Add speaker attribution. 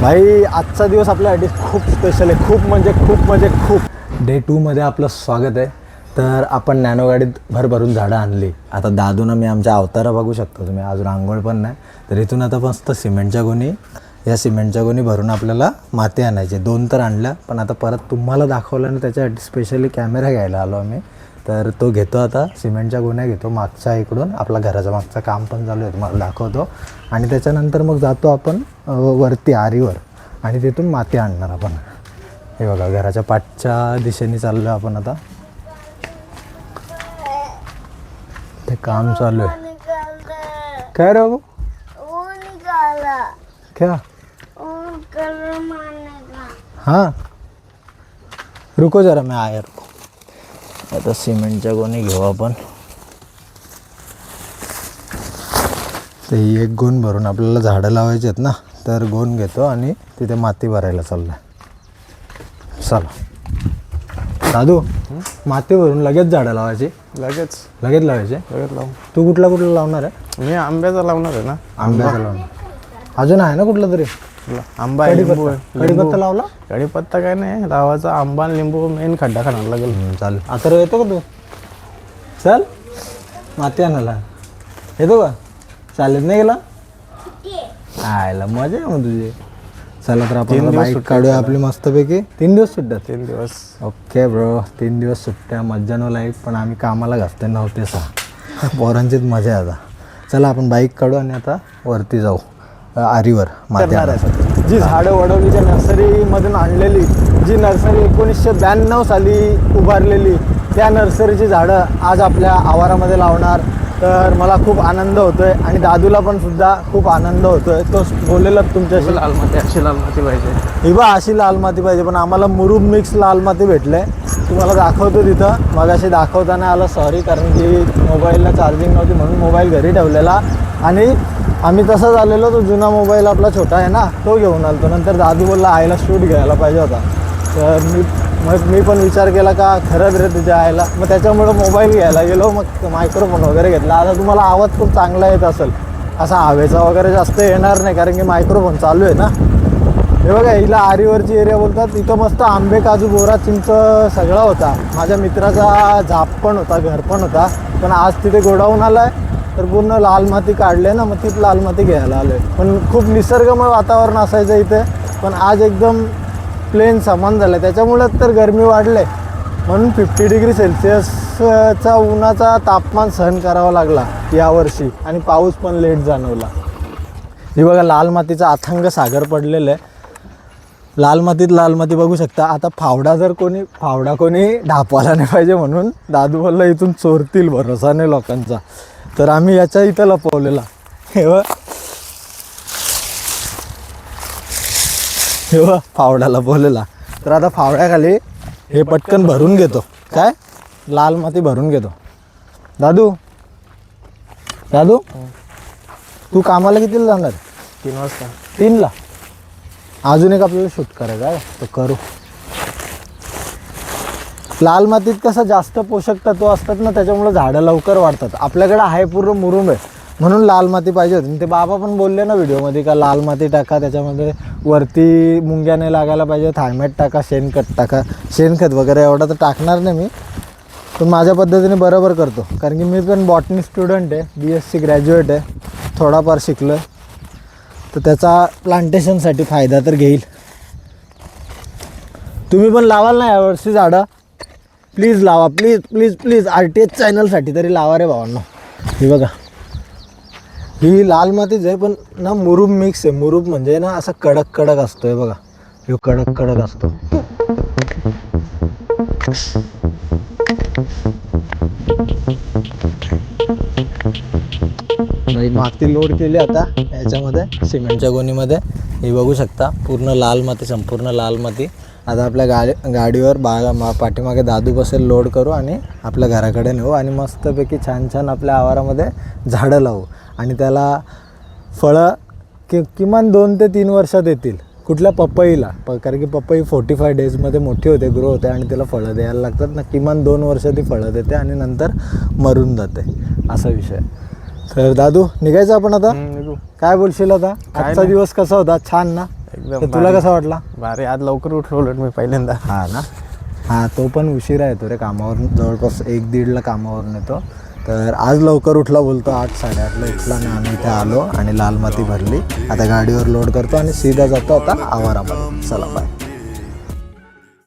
Speaker 1: भाई आजचा दिवस आपल्यासाठी खूप स्पेशल आहे, खूप म्हणजे खूप. डे 2 मध्ये आपलं स्वागत आहे. तर आपण नॅनो गाडीत भरभरून झाडं आणली. आता दादूनं मी आमच्या अवतारा बघू शकतो तुम्ही, अजून आंघोळ पण नाही. तर इथून आता मस्त सिमेंटच्या गोणी, या सिमेंटच्या गोणी भरून आपल्याला माती आणायची. 2 तर आणल्या, पण आता परत तुम्हाला दाखवलं आणि त्याच्यासाठी स्पेशली कॅमेरा घ्यायला आलो आम्ही. तर तो घेतो आता सिमेंटच्या गोण्या घेतो मागच्या इकडून, आपला घराच्या मागचं काम पण चालू आहे, तुम्हाला दाखवतो. आणि त्याच्यानंतर मग जातो आपण वरती आरीवर आणि तिथून माती आणणार आपण. हे बघा घराच्या पाठच्या दिशेने चाललो आपण आता. ते काम चालू आहे. काय रे बाबू क्या? हाँ रुको जरा, मैं आया. रुको. आता सिमेंटच्या गोणी घेऊ आपण. तर ही एक गोण भरून आपल्याला झाडं लावायची आहेत ना, तर गोण घेतो आणि तिथे माती भरायला चाललं आहे. चला दादू, माती भरून लगेच झाडं लावायची.
Speaker 2: लगेच
Speaker 1: लावायचे.
Speaker 2: लावू.
Speaker 1: तू कुठला लावणार आहे?
Speaker 2: मी आंब्याचा लावणार आहे ना.
Speaker 1: आंब्याचा लावणार. अजून आहे ना कुठला तरी?
Speaker 2: आंबा आहे, लिंबू आहे.
Speaker 1: कढीपत्ता लावला?
Speaker 2: कढीपत्ता काय नाही लावायचा, आंबा आणि लिंबू मेन खड्डा खाणार लागेल.
Speaker 1: चालेल. आता येतो का तू? चल माती आणायला येतो का? चालेल नाही गेला आयला मजा आहे मग तुझी. चला तर आपण बाईक काढूया आपली मस्तपैकी. 3 दिवस सुट्ट्या.
Speaker 2: 3 दिवस.
Speaker 1: ओके ब्रो, 3 दिवस सुट्ट्या, मज्जा नो लाईफ. पण आम्ही कामाला घासते 9 ते 6. पोरांचीच मजा आहे आता. चला आपण बाईक काढू आणि आता वरती जाऊ आरीवर माती आणायसाठी. जी झाडं वडवलीच्या नर्सरीमधून आणलेली, जी नर्सरी 1992 साली उभारलेली, त्या नर्सरीची झाडं आज आपल्या आवारामध्ये लावणार. तर मला खूप आनंद होतो आहे आणि दादूला पण सुद्धा खूप आनंद होतो आहे. तो बोललेला तुमच्याशी
Speaker 2: लाल माती, अशी लाल माती पाहिजे.
Speaker 1: ही बा अशी लाल माती पाहिजे, पण आम्हाला मुरुम मिक्स लाल माती भेटलं आहे. तुम्हाला दाखवतो तिथं. मगाशी दाखवताना आला सॉरी, कारण की मोबाईलला चार्जिंग नव्हती म्हणून मोबाईल घरी ठेवलेला आणि आम्ही तसंच आलेलो. तो जुना मोबाईल आपला छोटा आहे ना, तो घेऊन आलो. नंतर दादू बोलला आईला शूट घ्यायला पाहिजे होता. तर मी पण विचार केला का खरंच रे तुझ्या आईला. मग त्याच्यामुळं मोबाईल घ्यायला गेलो, मग मायक्रोफोन वगैरे घेतला. आता तुम्हाला आवाज खूप चांगला येत असेल, असा हवेचा वगैरे जास्त येणार नाही कारण की मायक्रोफोन चालू आहे ना. हे बघा हिला आरीवरची एरिया बोलतात. इथं मस्त आंबे, काजू, बोरा, चिंच सगळं होता. माझ्या मित्राचा झाप पण होता, घर पण होता. पण आज तिथे गोडाऊन आला आहे, तर पूर्ण लाल माती काढले ना, मग तीच लाल माती घ्यायला आलो आहे. पण खूप निसर्गमय वातावरण असायचं इथे, पण आज एकदम प्लेन समान झालं आहे. त्याच्यामुळं तर गरमी वाढले, म्हणून 50 डिग्री सेल्सिअसचा उन्हाचा तापमान सहन करावा लागला यावर्षी. आणि पाऊस पण लेट जाणवला. हे बघा लाल मातीचा अथांग सागर पडलेलं आहे. लाल माती बघू शकता. आता फावडा कोणी ढापवायला नाही पाहिजे म्हणून दादू बोलला इथून चोरतील, भरोसा नाही लोकांचा. तर आम्ही याच्या इथं लपवलेला. हे फावडा लपवलेला. तर आता फावड्याखाली हे पटकन भरून घेतो. काय लाल माती भरून घेतो. दादू तू कामाला कितीला जाणार?
Speaker 2: 3 वाजता.
Speaker 1: 3ला. अजून एक आपल्याला शूट करायचं आहे, तर करू. लाल मातीत कसं जास्त पोषक तत्व असतात ना, त्याच्यामुळे झाडं लवकर वाढतात. आपल्याकडे आहे पूर्ण मुरुम आहे, म्हणून लाल माती पाहिजे होती. ते बाबा पण बोलले ना व्हिडिओमध्ये का लाल माती टाका, त्याच्यामध्ये वरती मुंग्याने लागायला पाहिजे, थायमॅट टाका, शेणखत टाका. शेणखत वगैरे एवढं तर टाकणार नाही मी, पण माझ्या पद्धतीने बरोबर करतो. कारण की मी पण बॉटनी स्टुडंट आहे, BSc ग्रॅज्युएट आहे, थोडाफार शिकलो आहे. तर त्याचा प्लांटेशनसाठी फायदा तर घेईल. तुम्ही पण लावाल ना यावर्षी झाडं? प्लीज लावा, प्लीज RTH चॅनलसाठी तरी लावा रे भावांनो. हे बघा ही लाल मातीच आहे, पण ना मुरुम मिक्स आहे. मुरुम म्हणजे ना असा कडक असतो. हे बघा हे कडक असतो. माती लोड केली आता याच्यामध्ये सिमेंटच्या गोणीमध्ये. हे बघू शकता पूर्ण लाल माती, संपूर्ण लाल माती. आता आपल्या गाडीवर पाठीमागे दादू बसेल, लोड करू आणि आपल्या घराकडे नेऊ आणि मस्तपैकी छान आपल्या आवारामध्ये झाडं लावू. आणि त्याला फळं किमान 2 ते 3 वर्षात येतील. कुठल्या पपईला, कारण की पपई 45 डेजमध्ये मोठी होते, ग्रो होते आणि त्याला फळं द्यायला लागतात ना. किमान 2 वर्ष ती फळं देते आणि नंतर मरून जाते, असा विषय. तर दादू निघायचं आपण आता? काय बोलशील आता? आजचा दिवस कसा होता? छान ना?
Speaker 2: एकदम
Speaker 1: तर तुला कसा वाटला?
Speaker 2: भारी. आज लवकर उठलो उलट मी पहिल्यांदा.
Speaker 1: हा ना. हा तो पण उशिरा येतो रे कामावरून, जवळपास 1-1:30ला कामावरून येतो. तर आज लवकर उठला बोलतो, 8-8:30ला उठला आणि आम्ही इथे आलो आणि लाल माती भरली. आता गाडीवर लोड करतो आणि सीधा जातो आता आवारामध्ये. चला बाय.